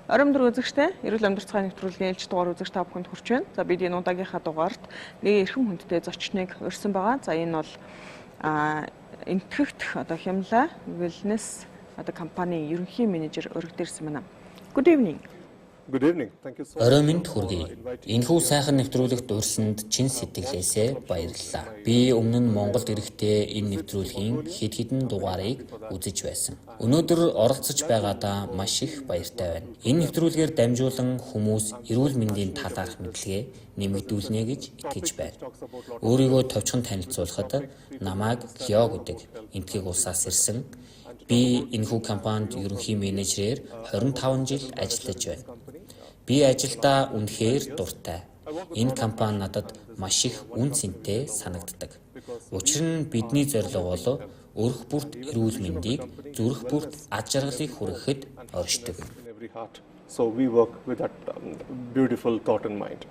Ороймдөр үзэгчтэй эрүүл амьдрал цааны нэвтрүүлгийн ээлж дугаар үзэгч та бүхэнд хүрч байна. За бид энэ удаагийнхаа дугаарт нэг эрхэм хүндтэй зочныг урьсан байгаа. За энэ бол энтгэгдэх хямлаа wellness компани ерөнхий менежер өргөдөрсөн байна. Good evening. Good evening. Thank you so much. Ороймд хүргэе. Энэхүү сайхан нэвтрүүлэгт урьсанд чин сэтгэлээсээ баярлалаа. Би өмнө нь Монголд ирэхдээ энэ нэвтрүүлгийн хэд хэдэн дугаарыг үзэж байсан. Өнөөдөр оролцож байгаадаа маш их баяртай байна. Энэ нэвтрүүлгээр дамжуулан хүмүүс эрүүл мэндийн талаарх мэдлэгээ нэмэгдүүлнэ гэж итгэж байна. Өөрийгөө товчхон танилцуулахад намайг Лео гэдэг энтгэг улсаас ирсэн. Би энэхүү компанид ерөнхий менежерээр 25 жил ажиллаж байна. Би ажилдаа үнэхээр дуртай. Энэ компани надад маш их үн цэнтэй санагддаг. Учир нь бидний зорилго бол өрх бүрт эрүүл мэндийг, зүрх бүрт аж аргалыг хүргэхэд оршдог. So we work with that beautiful thought in mind.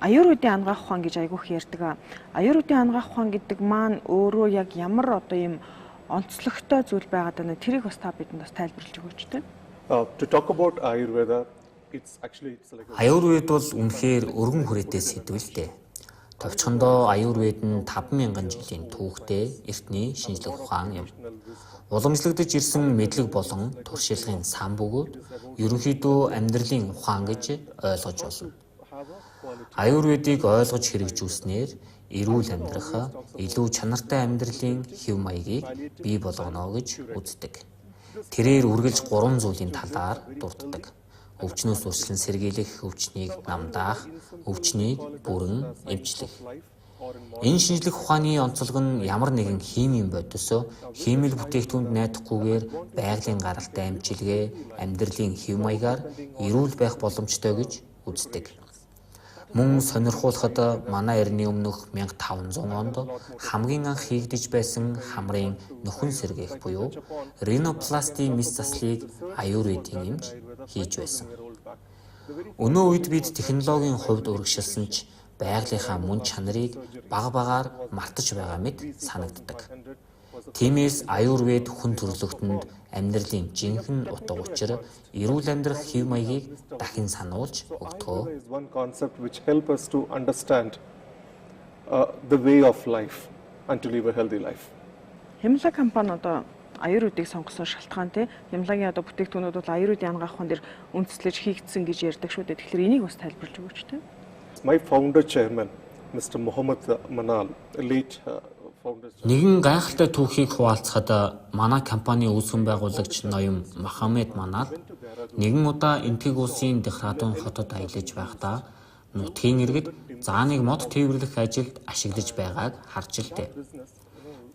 Аюуруудын ангаах ухаан гэж айгүйх ярьдаг. Аюуруудын ангаах ухаан гэдэг маань өөрөө яг ямар ийм онцлогтой зүйл байгаад байна. Тэрийг бас та бидэнд бас тайлбарлаж өгөөч тэ. To talk about Ayurveda, Аюурвед бол үнэхээр өргөн хүрээтэй сэдвэлтэй. Товчхондоо Аюурвед нь 5000 жилийн түүхтэй эртний шинжлэх ухаан юм. Уламжлагдж ирсэн мэдлэг болон туршлагын сан бөгөөд ерөнхийдөө амьдралын ухаан гэж ойлгож болно. Аюурведийг ойлгож хэрэгжүүлснээр эрүүл амьдрах, илүү чанартай амьдралын хэв маягийг бий болгоно гэж үздэг. Тэрээр үргэлж 3 зүйлийн талаар дурддаг. Өвчнөөс үргэлжлэн сэргийлэх, өвчнийг намдаах, өвчнийг бүрэн эмчлэх. Энэ шинжлэх ухааны онцлог нь ямар нэгэн химийн бодис, химэл бүтээгдэхүүнд найдахгүйгээр байгалийн гаралтай эмчилгээ, амьдралын хэв маягаар эрүүл байх боломжтой гэж үздэг. Мөн сонирхуулахад манай эртний өмнөх 1500 онд хамгийн анх хийгдэж байсан хамрын нөхөн сэргээх буюу ринопласти мис заслыг аюурведийн эмч хийж байсан. Өнөө үед бид технологийн хувьд урагшилсан ч байгалийнхаа мөн чанарыг бага багаар мартаж байгаа мэт санагддаг. Тиймээс аюурвед хүн төрөлхтөнд амьдралын жинхэнэ утга учир эрүүл амьдрах хэв маягийг дахин сануулж өгдөг. One concept which help us to understand the way of life and to live a healthy life. Хямлаа компани аюурведийг сонгосон шалтгаан те хямлагийн бүтээгдэхүүнүүд бол аюурведийн ангаах ухаан дээр үндэслэж хийгдсэн гэж ярьдаг шүү дээ. Тэгэхээр энийг бас тайлбарлаж өгөөч те. My founder chairman Mr. Mohammed Manal, late Нэгэн гайхалтай түүхийг хуваалцахад манай компани үүсгэн байгуулагч ноён Мохаммед Манал нэгэн удаа энтгэг улсын Дехрадун хотод аялаж байхдаа нутгийн иргэд зааныг мод тээвэрлэх ажилд ашиглаж байгааг харж илтэй.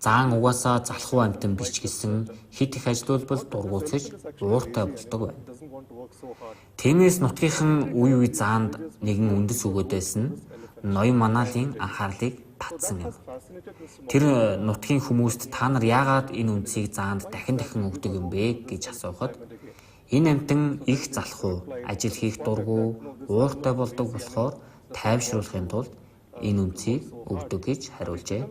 Заан угаасаа залхуу амтан биш гэсэн хит их ажилуулбал дургуутсаж ууртай болдог байна. Тиймээс нутгийнхан үе заанд нэгэн үндэс өгөөд байсан ноён Маналын анхаарлыг татсан юм. Тэр нутгийн хүмүүст та нар яагаад энэ үнцийг заанд дахин өгдөг юм бэ гэж асуухад энэ амтан их залхуу, ажил хийх дургүй, ууртай болдог болохоор тайвшруулахын тулд энэ үнцийг өгдөг гэж хариулжээ.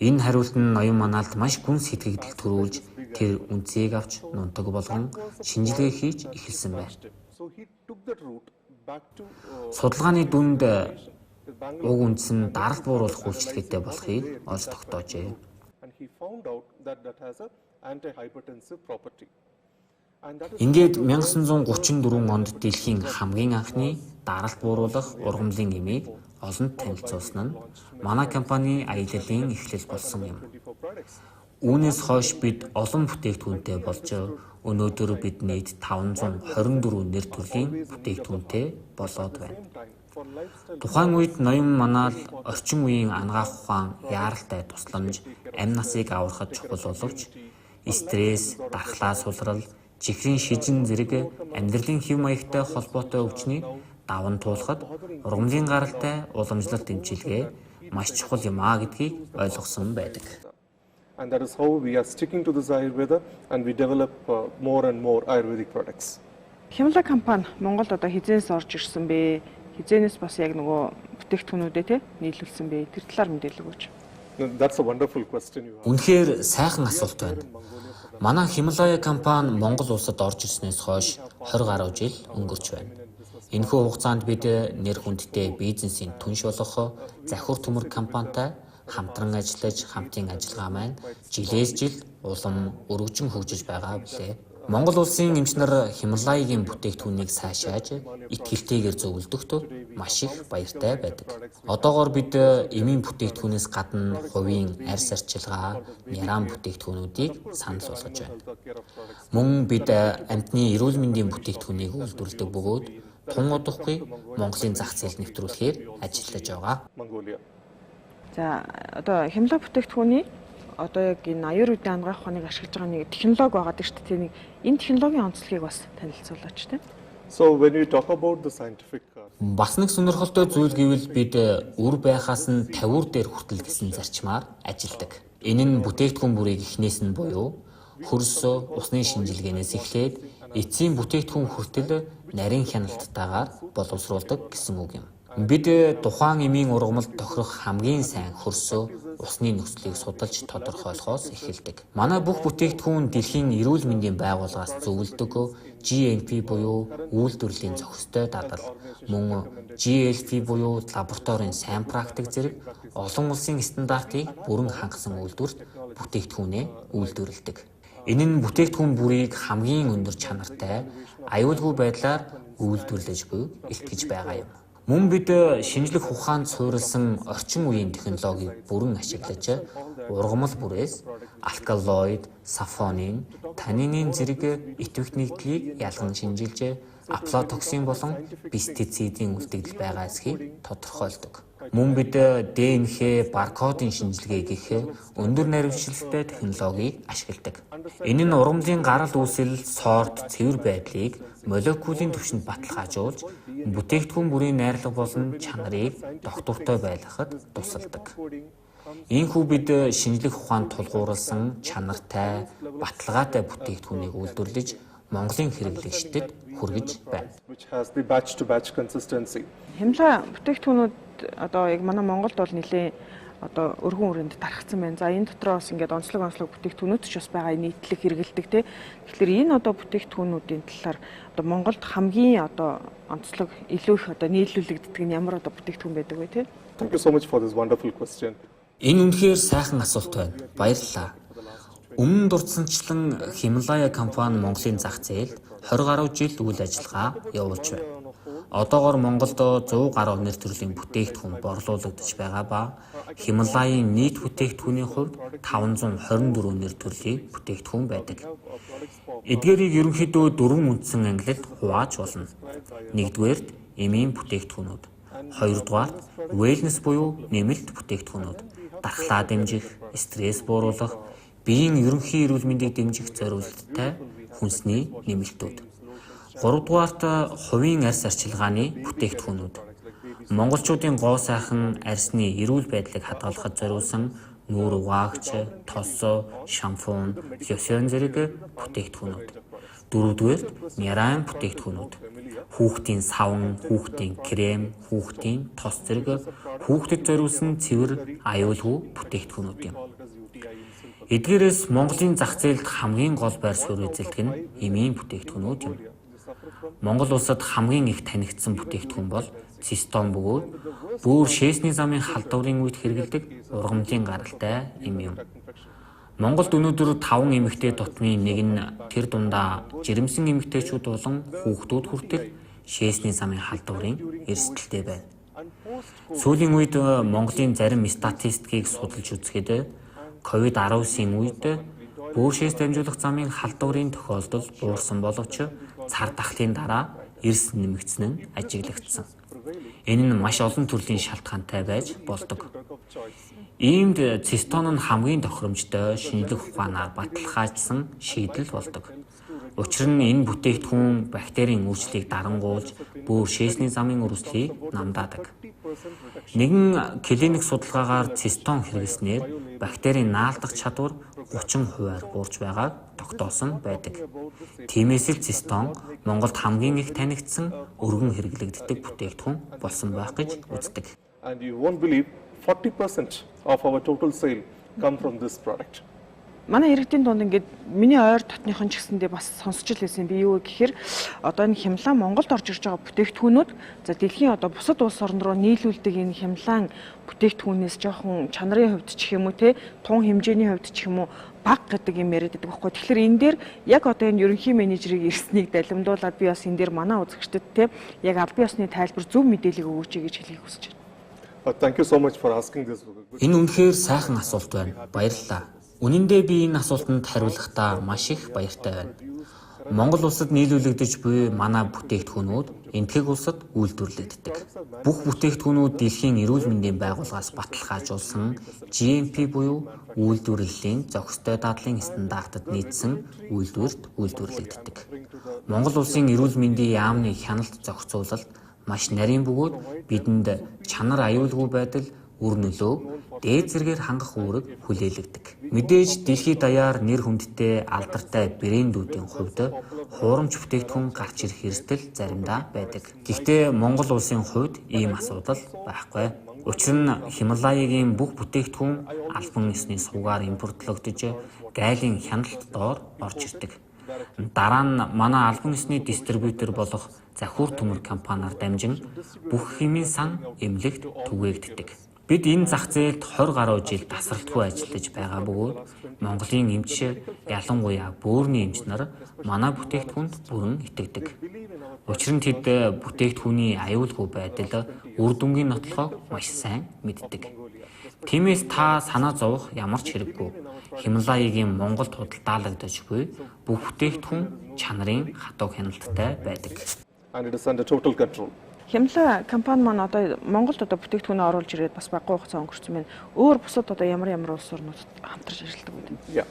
Энэ хариулт нь ноён Маналд маш гүн сэтгэгдэл төрүүлж тэр үнцийг авч нунтаг болгон шинжилгээ хийж эхэлсэн байна. Судалгааны дүнд уг үндэс нь даралт бууруулах үйлчлэгээтэй болохыг олж тогтоожээ. Ингээд 1934 онд дэлхийн хамгийн анхны даралт бууруулах ургамлын эмийг олонд танилцуулсан нь манай компани аяллалын эхлэл болсон юм. Үүнээс хойш бид олон бүтээгдэхүүнтэй болж өнөөдөр бид нийт 524 нэр төрлийн бүтээгдэхүүнтэй болоод байна. Тухайн үед ноён Манал орчин үеийн ангаах ухаан яаралтай тусламж, амь насыг аврахад чухал боловч стресс, дархлаа сулрал, чихрийн шижин зэрэг амьдралын хэв маягтай холбоотой өвчнийг даван туулахад ургамлын гаралтай уламжлалт эмчилгээ маш чухал юм гэдгийг ойлгосон байдаг. And that is how we are sticking to this Ayurveda and we develop more and more Ayurvedic products. Хямлаа компани Монголд хизээс орж ирсэн бэ? Хизэнээс бас яг бүтээгдэхүүнүүдээ те нийлүүлсэн бэ? Тэр талаар мэдээлэл өгөөч. That's a wonderful question you have. Үнэхээр сайхан асуулт байна. Манай Хималая компани Монгол улсад орж ирснээс хойш 20 гаруй жил өнгөрч байна. Энэхүү хугацаанд бид нэр хүндтэй бизнесийн түнш болох захир төмөр компанитай хамтран ажиллаж, хамтын ажиллагаа маань жилээс жил улам өргөжин хөгжиж байгаа билээ. Монгол улсын эмчнэр Хималаягийн бүтээгдэхүүнийг сайшааж, итгэлтэйгээр зөвлөдөгт маш их баяртай байдаг. Одоогоор бид эмийн бүтээгдэхүүнээс гадна хувийн арьс арчилгаа, няран бүтээгдэхүүнүүдийг санал болгож байна. Мөн бид амьтны эрүүл мэндийн бүтээгдэхүүнийг үйлдвэрлэдэг бөгөөд тун удахгүй Монголын зах зээл нэвтрүүлэхээр ажиллаж байгаа. За одоо Хималай бүтээгдэхүүний одоо яг энэ аюурведийн ангаах ухааныг ашиглаж байгаа нэг технологи байгаа гэдэг чинь тийм энэ технологийн онцлогийг бас танилцуулаач тийм. So when we talk about the scientific Бас нэг сонирхолтой зүйл гэвэл бид үр байхаас нь 50 дээр хүртэл гэсэн зарчмаар ажилладаг. Энэ нь бүтээгдэхүүн бүрийг эхнээс нь буюу хөрс, усны шинжилгээнээс эхлээд эцсийн бүтээгдэхүүн хүртэл нарийн хяналтайгаар боловсруулдаг гэсэн үг юм. Бид тухайн эмийн ургамалд тохирох хамгийн сайн хөрс, усны нөхцөлийг судалж тодорхойлохоос эхэлдэг. Манай бүх бүтээгдэхүүн дэлхийн эрүүл мэндийн байгууллагаас зөвлөдөг GMP буюу үйлдвэрлэлийн зохистой дадал, мөн GLP буюу лабораторийн сайн практик зэрэг олон улсын стандартыг бүрэн хангасан үйлдвэрт бүтээгдэхүүнээ үйлдвэрлэдэг. Энэ нь бүтээгдэхүүн бүрийг хамгийн өндөр чанартай, аюулгүй байдлаар үйлдвэрлэж буй илтгэж байгаа юм. Мөн бид шинжлэх ухаанд суурилсан орчин үеийн технологиг бүрэн ашиглаж ургамал бүрээс алкалоид, сафонин, танинин зэрэг идэвх нэгдлийг ялган шинжилж афлатоксин болон пестицидийн үлдэгдэл байгаа эсхийг тодорхойлдог. Мөн бид ДНХ баркодын шинжилгээ гэх өндөр наривчлалтай технологиг ашигладаг. Энэ нь ургамлын гарал үүсэл, сорт, цэвэр байдлыг молекулын түвшинд баталгаажуулж, бүтээгдэхүүн бүрийн найрлага болон чанарыг доктортой байлгахад тусалдаг. Иймээс бид шинжлэх ухаанд тулгуурласан чанартай, баталгаатай бүтээгдэхүүнийг үйлдвэрлэж Монголын хэрэглэгчдэд хүргэж байна. Хималай бүтээгдэхүүнүүд одоо яг манай Монголд бол нэлээд одоо өргөн хүрээнд тархацсан байна. За энэ дотроо бас ингээд онцлог бүтээгдэхүүнүүд ч бас байгаа нийтлэг хэрэгэлдэг тий. Тэгэхээр энэ одоо бүтээгдэхүүнүүдийн талаар одоо Монголд хамгийн одоо онцлог илүү их одоо нийлүүлэгддэг нь ямар одоо бүтээгдэхүүн байдаг вэ тий? Thank you so much for this wonderful question. Энэ үнэхээр сайхан асуулт байна. Баярлалаа. Өмнө дурдсанчлан Хималая компани Монголын зах зээлд 20 гаруй жил үйл ажиллагаа явуулж байна. Одоогоор Монголд 100 гаруй нэр төрлийн бүтээгдэхүүн борлуулагдаж байгаа ба Хималаягийн нийт бүтээгдэхүүний хувьд 524 нэр төрлийн бүтээгдэхүүн байдаг. Эдгээрийг ерөнхийдөө 4 үндсэн ангилалд хувааж болно. Нэгдүгээрт эмийн бүтээгдэхүүнүүд, хоёрдугаарт wellness буюу нэмэлт бүтээгдэхүүнүүд, дархлаа дэмжих, стресс бууруулах, биеийн ерөнхий эрүүл мэндийг дэмжих зорилттой хүнсний нэмэлтүүд. Гуравдугаарт хувийн арьс арчилгааны бүтээгдэхүүнүүд. Монголчуудын гоо сайхан арьсны эрүүл байдлыг хадгалахад зориулсан нүүр угаагч, тос, шампунь, лосьон зэрэг бүтээгдэхүүнүүд. Дөрөвдүгээрт нярайн бүтээгдэхүүнүүд. Хүүхдийн савн, хүүхдийн крем, хүүхдийн тос зэрэг хүүхдэд зориулсан цэвэр аюулгүй бүтээгдэхүүнүүд юм. Эдгээрээс Монголын зах зээлд хамгийн гол байр суурь эзэлдэг нь эмийн бүтээгдэхүүнүүд юм. Монгол улсад хамгийн их танигдсан бүтээгдэхүүн бол цистон бөгөөд бөөр шээсний замын халдварын үед хэрэглэдэг ургамлын гаралтай эм юм. Монголд өнөөдөр 5 эмэгтэй тутмын нэг нь тэр дундаа жирэмсэн эмэгтэйчүүд болон хүүхдүүд хүртэл шээсний замын халдварын эрсдэлтэй байна. Сүүлийн үед Монголын зарим статистикийг судалж үзэхэд COVID-19-ийн үед бөөр шээс дамжуулах замын халдварын тохиолдол буурсан боловч цар тахлын дараа эрс нэмэгдсэн нь ажиглагдсан. Энэ нь маш олон төрлийн шалтгаантай байж болдог. Иймд цистон нь хамгийн тохиромжтой шинжлэх ухаанаар баталгаажсан шийдэл болдог. Учир нь энэ бүтээгдэхүүн бактерийн үүслийг дарангуулж бөөр шээсний замын өрсөлдөлийг намдаадаг. Нэгэн клиник судалгаагаар цистон хэрэглэснээр бактерийн наалдах чадвар 30%-аар буурч байгааг тогтоосон байдаг. Тиймээс л цистон Монголд хамгийн их танигдсан өргөн хэрэглэгддэг бүтээгдэхүүн болсон байх гэж үздэг. And you won't believe 40% of our total sale come from this product. манай иргэдийн дунд ингээд миний ойр дотныхон ч гэсэндээ бас сонсч л байсан би юу гэхээр одоо энэ хямлаан Монголд орж ирж байгаа бүтээгдэхүүнүүд за дэлхийн одоо бусад улс орн руу нийлүүлдэг энэ хямлаан бүтээгдэхүүнээс жоохон чанарын хувьд ч юм уу те тун хэмжээний хувьд ч юм уу баг гэдэг юм яриад байдаг байхгүй. Тэгэхээр энэ дээр яг одоо энэ ерөнхий менежерийг ирснийг далимдуулаад би бас энэ дээр манай үзэгчдэд те яг албан ёсны тайлбар зөв мэдээлэл өгөөч гэж хэлхийг хүсэж байна. Thank you so much for asking this. Энэ үнэхээр сайхан асуулт байна. Баярлалаа. Үнэн дээр би энэ асуултанд хариулахдаа маш их баяртай байна. Монгол улсад нийлүүлэгдэж буй манай бүтээгдэхүүнүүд энтгэг улсад үйлдвэрлэгддэг. Бүх бүтээгдэхүүнүүд дэлхийн эрүүл мэндийн байгууллагаас баталгаажуулсан GMP буюу үйлдвэрлэлийн зохистой дадлын стандартад нийцсэн үйлдвэрт үйлдвэрлэгддэг. Монгол улсын эрүүл мэндийн яамны хяналт зохицуулалт маш нарийн бөгөөд бидэнд чанар аюулгүй байдал, үр нөлөө, дээд зэргээр хангах үүрэг хүлээлгдэг. Мэдээж дэлхийд даяар нэр хүндтэй алдартай брэндүүдийн хувьд хуурамч бүтээгдэхүүн гарч ирэх эрсдэл заримдаа байдаг. Гэхдээ Монгол улсын хувьд ийм асуудал байхгүй. Учир нь Хималаягийн бүх бүтээгдэхүүн албан ёсны сувгаар импортлогдож гайлын хяналт доор орж ирдэг. Дараа нь манай албан ёсны дистрибьютор болох Захиур төмөр компаниар дамжин бүх хэмийн сан эмнэлэгт түгээгддэг. Бид энэ зах зээлд 20 гаруй жил тасралтгүй ажиллаж байгаа бөгөөд Монголын эмч, ялангуяа бөөрийн эмч нар манай бүтээгдэхүүнд бүрэн итгэдэг. Учир нь тэд бүтээгдэхүүний аюулгүй байдал, үр дүнгийн нотлохыг маш сайн мэддэг. Тиймээс та санаа зовох ямар ч хэрэггүй. Хималаягийн Монголд худалдаалагдаж буй бүх бүтээгдэхүүн чанарын хатуу хяналттай байдаг. And it is under total control. Хямлаа компани маань одоо Монголд одоо бүтээгдэхүүнээ оруулж ирээд бас баггүй хугацаа өнгөрсөн байна. Өөр бусад одоо ямар улс орнуудад хамтарч ажилладаг үү? Yeah.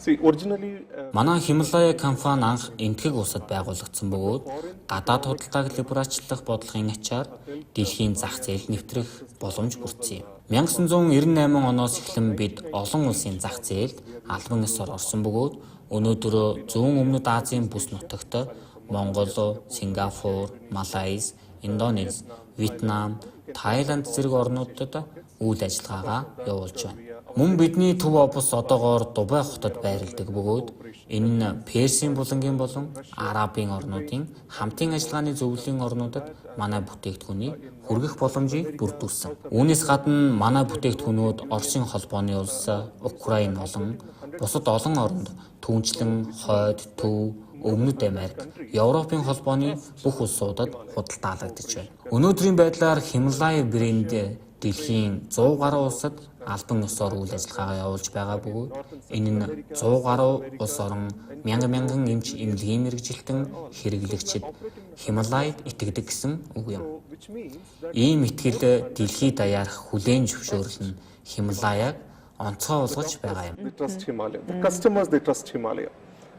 See, originally Манай Хималая компани анх энтгэг улсад байгуулагдсан бөгөөд гадаад худалдааг либералчлах бодлогын ачаар дэлхийн зах зээлд нэвтрэх боломж бүрдсэн юм. 1998 оноос эхлэн бид олон улсын зах зээлд албан ёсоор орсон бөгөөд өнөөдөр зүүн өмнөд Азийн бүс нутагт Монгол, Сингапур, Малайз, Индонез, Вьетнам, Тайланд зэрэг орнуудад үйл ажиллагаагаа явуулж байна. Мөн бидний төв офис одоогоор Дубай хотод байрладаг бөгөөд энэ нь Персийн булангийн болон Арабын орнуудын хамтын ажиллагааны зөвлөлийн орнуудад манай бүтээгдэхүүнийг хүргэх боломжийг бүрдүүлсэн. Үүнээс гадна манай бүтээгдэхүүнүүд Оросын холбооны улс, Украин болон бусад олон оронд түүнчлэн хойд, төв, Өмнөд Америк, Европын холбооны бүх улсуудад худалдаалагдаж байна. Өнөөдрийн байдлаар Хималая брэнд дэлхийн 100 гаруй улсад албан ёсоор үйл ажиллагаагаа явуулж байгаа бөгөөд энэ нь 100 гаруй улс орон мянган эмч эмнэлгийн мэргэжилтэн хэрэглэгчид Хималайд итгэдэг гэсэн үг юм. Ийм итгэл дэлхийд даяарх хүлээн зөвшөөрлөн Хималаяг онцгой болгож байгаа юм. they trust Himalaya. The customers, they trust Himalaya.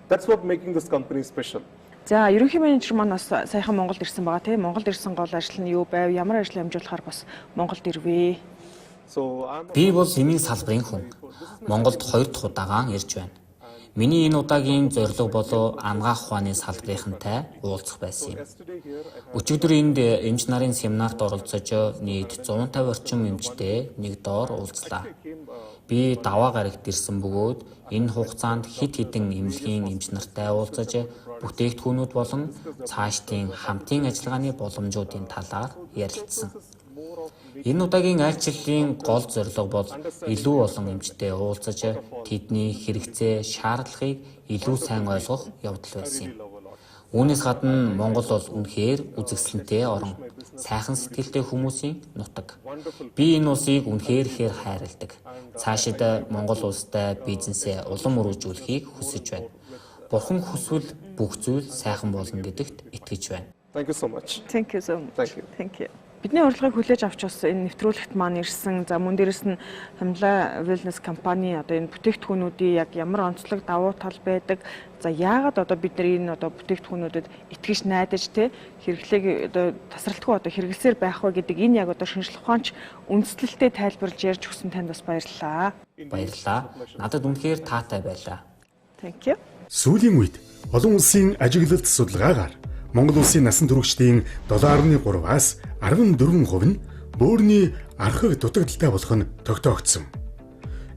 That's what making this company special. За ерөнхий менежер маань бас саяхан Монголд ирсэн байгаа тийм. Монголд ирсэн гол ажил нь юу байв? Ямар ажил амжуулахаар бас Монголд ирвэ? So I'm Би бол эмийн салбарын хүн. Монголд 2 дахь удаага ирж байна. Миний энэ удаагийн зорилго бол ангаах ухааны салбарынхантай уулзах байсан юм. Өчигдөр энд эмч нарын семинарт оролцож нийт 150 орчим эмчтэй нэг доор уулзлаа. Би даваа гарагт ирсэн бөгөөд энэ хугацаанд хэд хэдэн эмнэлгийн эмч нартай уулзаж бүтээгдэхүүнүүд болон цаашдын хамтын ажиллагааны боломжуудын талаар ярилцсан. Энэ удаагийн айлчлалын гол зорилго бол илүү олон эмчтэй уулзаж тэдний хэрэгцээ, шаардлагыг илүү сайн ойлгох явдал байсан юм. Үүнээс гадна Монгол бол үнэхээр үзэсгэлэнтэй орон, сайхан сэтгэлтэй хүмүүсийн нутаг. Би энэ улсыг үнэхээр ихээр хайрладаг. Цаашид Монгол улстай бизнесээ улам өргөжүүлэхийг хүсэж байна. Бурхан хүсвэл бүх зүйл сайхан болно гэдэгт итгэж байна. Thank you so much. Thank you so much. Thank you. Thank you. Бидний урилгыг хүлээж авч бас энэ нэвтрүүлэгт маань ирсэн. За мөн дээрэс нь Хималая Wellness компани одоо энэ бүтээгдэхүүнүүдийн яг ямар онцлог давуу тал байдаг. За яагаад одоо бид нар энэ одоо бүтээгдэхүүнүүдэд итгэж найдаж те хэрэглээг одоо тасралтгүй одоо хэрэглэсээр байх вэ гэдэг энэ яг одоо шинжлэх ухаанч үндэслэлтэй тайлбарлаж ярьж өгсөн танд бас баярлалаа. Баярлалаа. Надад үнэхээр таатай байлаа. Thank you. Сүүлийн үед олон улсын ажиглалт судалгаагаар Монгол улсын насан туршидын 7.3-аас 14% нь бөөрийн архаг дутагдaltaй болох нь тогтоогдсон.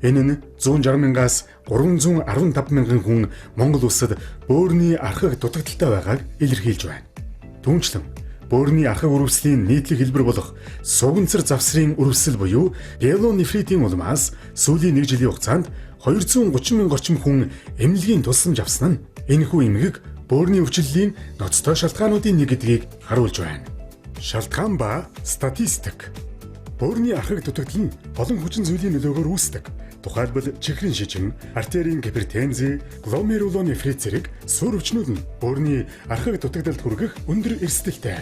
Энэ нь 160 мянгаас 315 мянган хүн Монгол улсад бөөрийн архаг дутагдaltaй байгааг илэрхийлж байна. Түүнчлэн бөөрийн архаг үрвслийн нийтлэг хэлбэр болох суганцар завсрын үрвсэл буюу пиелонефритийн улмаас сүүлийн 1 жилийн хугацаанд 230 мянга орчим хүн эмнэлгийн тусламж авсан нь энэхүү эмгэг бөөрийн өвчлөлийн ноцтой шалтгаануудын нэг гэдгийг харуулж байна. Шалтгаан ба статистик. Бөөрийн архаг дутагдал нь олон хүчин зүйлийн нөлөөгөөр үүсдэг. Тухайлбал чихрийн шижин, артерийн гипертензи, гломерулонефрит зэрэг сур өвчнүүд нь бөөрийн архаг дутагдалд хүргэх өндөр эрсдэлтэй.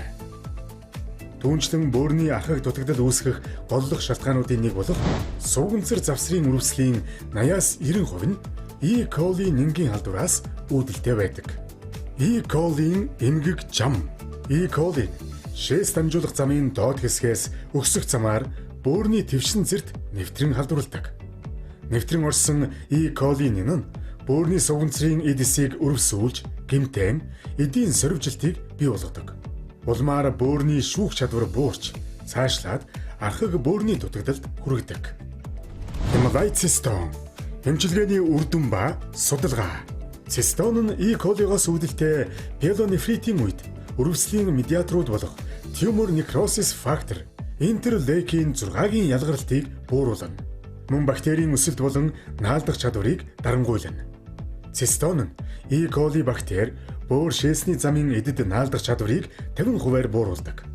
Түүнчлэн бөөрийн архаг дутагдал үүсгэх голлох шалтгаануудын нэг болох суганцар завсрын үрвслийн 80-аас 90% нь E. coli нингийн халдвараас үүдэлтэй байдаг. E. coli-ийн эмгэг жам. E. coli шээс дамжуулах замын доод хэсгээс өксөх замаар бөөрийн твшин зэрт нэвтрэн халдварладаг. Нэвтрэн орсон E. coli-ийн нь бөөрийн суганцрын эдисийг өрөвсүүлж, гэмтэн, эдийн сорвжилтыг бий болгодог. Улмаар бөөрийн шүүх чадвар буурч, цаашлаад архаг бөөрийн дутагдалд хүргэдэг. Хималай цистон. Эмчилгээний үр дүн ба судалгаа. Цистон нь E. coli-гоос үүдэлтэй пиелонефритийн үед өрөвслийн медиаторууд болох tumor necrosis factor интерлейкин 6-гийн ялгарлтыг бууруулна. Мөн бактерийн өсөлт болон наалдах чадварыг дарангуйлна. Цистон нь E. coli бактери бөөр шээсний замын эдэд наалдах чадварыг 50%-аар бууруулдаг.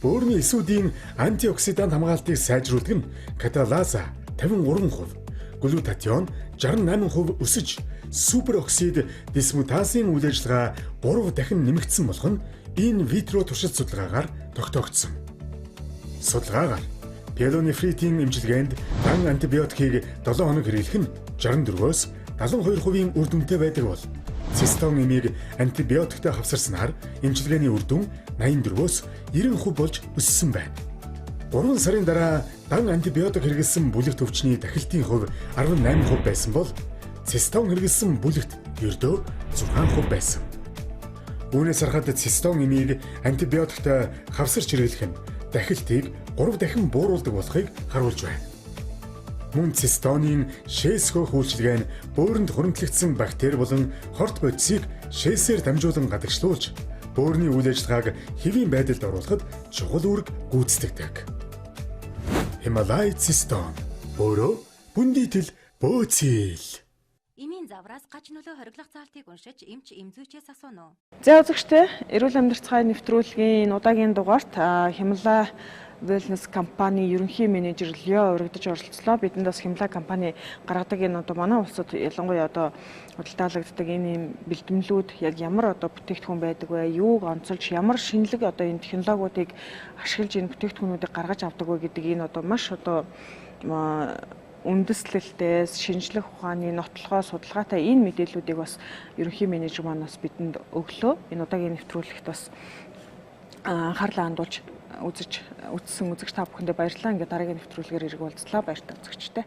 Бөөрийн эсүүдийн антиоксидант хамгаалтыг сайжруулдаг нь каталаза 53%, глутатион 68% өсөж, супероксид дисмутазын үйл ажиллагаа 3 дахин нэмэгдсэн болох нь ин витро туршилт судалгаагаар тогтоогдсон. Судалгаагаар пиелонефритийн эмчилгээнд дан антибиотикийг 7 хоног хэрэглэх нь 64-өөс 72% үр дүнтэй байдаг бол цистон эмийг антибиотиктэй хавсарснаар эмчилгээний үр дүн 84-өөс 90% болж өссөн байна. 3 сарын дараа дан антибиотик хэрэглэсэн бүлэгт өвчний дахилтын хувь 18% байсан бол цистон хэрэглэсэн бүлэгт ердөө 6% байсан. Үүнээс харахад цистон эмийг антибиотиктэй хавсарч хэрэглэх нь дахилтыг 3 дахин бууруулдаг болохыг харуулж байна. Мөн цистонын шээс хөөх үйлчилгээ нь бөөрөнд хуримтлагдсан бактери болон хорт бодисыг шээсээр дамжуулан гадагшлуулж, бөөрийн үйл ажиллагааг хэвийн байдалд оруулахад чухал үүрэг гүйцэтгэдэг. Хималай цистон. Бөөрөө бүндийтэл бөөцөл. Эмийн завраас гач нөлөө хориглох заалтыг уншиж эмч эмзүүчээс асууно уу? За үзэгчдээ эрүүл амьдрах цай нэвтрүүлгийн удаагийн дугаарт Хималай Wellness компани ерөнхий менежер Лео урагдж оролцлоо. Бидэнд бас Хималай компани гаргадаг энэ манай улсад ялангуяа худалдаалагддаг энэ бэлтгэлүүд яг ямар бүтээгдэхүүн байдаг вэ? Юуг онцолж ямар шинэлэг энэ технологиудыг ашиглаж энэ бүтээгдэхүүнүүдийг гаргаж авдаг вэ гэдэг энэ маш үндэслэлтэй шинжлэх ухааны нотлохоо судалгаатай энэ мэдээллүүдийг бас ерөнхий менежер манаас бидэнд өглөө. Энэ удаагийн нэвтрүүлэгт бас анхаарлаа хандуулж үзсэн үзэгч та бүхэндээ баярлалаа. Дараагийн нэвтрүүлгээр ирэх уулзлаа. Баяртай үзэгчтэй.